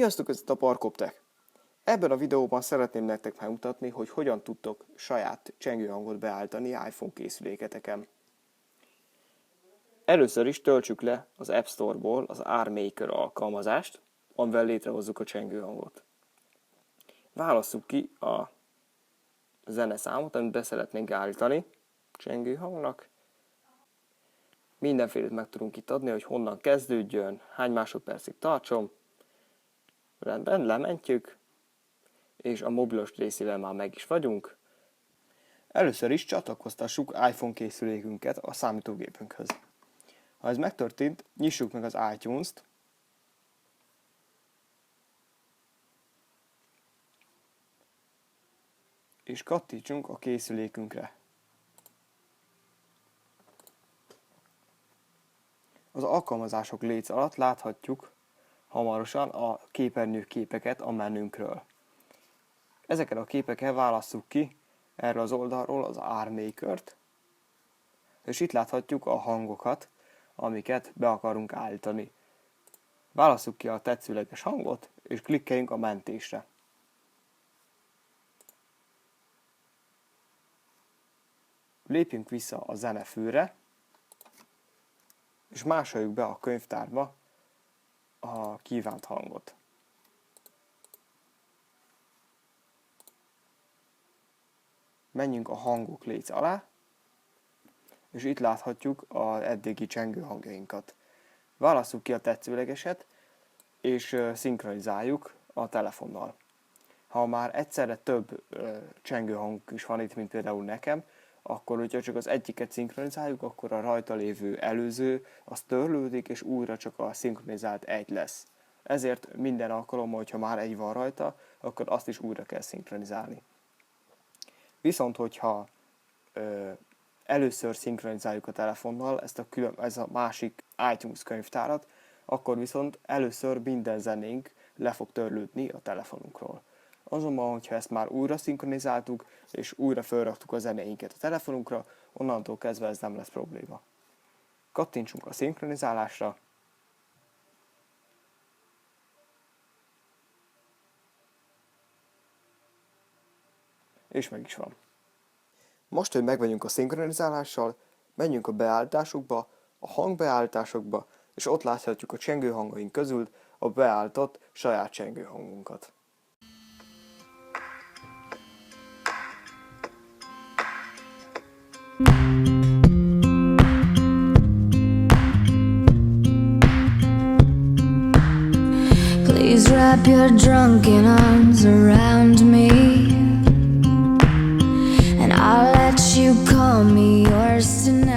Sziasztok, ez itt a Parkoptek! Ebben a videóban szeretném nektek megmutatni, hogy hogyan tudtok saját csengőhangot beállítani iPhone készüléketeken. Először is töltsük le az App Store-ból az R-Maker alkalmazást, amivel létrehozzuk a csengőhangot. Válasszuk ki a zeneszámot, amit be szeretnénk állítani csengőhangnak. Mindenfélét meg tudunk itt adni, hogy honnan kezdődjön, hány másodpercig tartson. Rendben, lementjük, és a mobilos részével már meg is vagyunk. Először is csatlakoztassuk iPhone készülékünket a számítógépünkhöz. Ha ez megtörtént, nyissuk meg az iTunes-t, és kattintsunk a készülékünkre. Az alkalmazások léc alatt láthatjuk hamarosan a képernyő képeket a menünkről. Ezeken a képeken válasszuk ki erről az oldalról az R-Maker-t, és itt láthatjuk a hangokat, amiket be akarunk állítani. Válasszuk ki a tetszőleges hangot, és klikkeljünk a mentésre. Lépjünk vissza a zenefőre, és másoljuk be a könyvtárba a kívánt hangot. Menjünk a hangok léc alá, és itt láthatjuk az eddigi csengő hangjainkat. Válasszuk ki a tetszőlegeset, és szinkronizáljuk a telefonnal. Ha már egyszerre több csengő hang is van itt, mint például nekem, akkor hogyha csak az egyiket szinkronizáljuk, akkor a rajta lévő előző az törlődik, és újra csak a szinkronizált egy lesz. Ezért minden alkalommal, hogyha már egy van rajta, akkor azt is újra kell szinkronizálni. Viszont, hogyha először szinkronizáljuk a telefonnal ez a másik iTunes könyvtárat, akkor viszont először minden zenénk le fog törlődni a telefonunkról. Azonban, hogyha ezt már újra szinkronizáltuk, és újra felraktuk a zenéinket a telefonunkra, onnantól kezdve ez nem lesz probléma. Kattintsunk a szinkronizálásra, és meg is van. Most, hogy meg vagyunk a szinkronizálással, menjünk a beállításokba, a hangbeállításokba, és ott láthatjuk a csengőhangaink közül a beállított saját csengőhangunkat. Please wrap your drunken arms around me, and I'll let you call me yours tonight.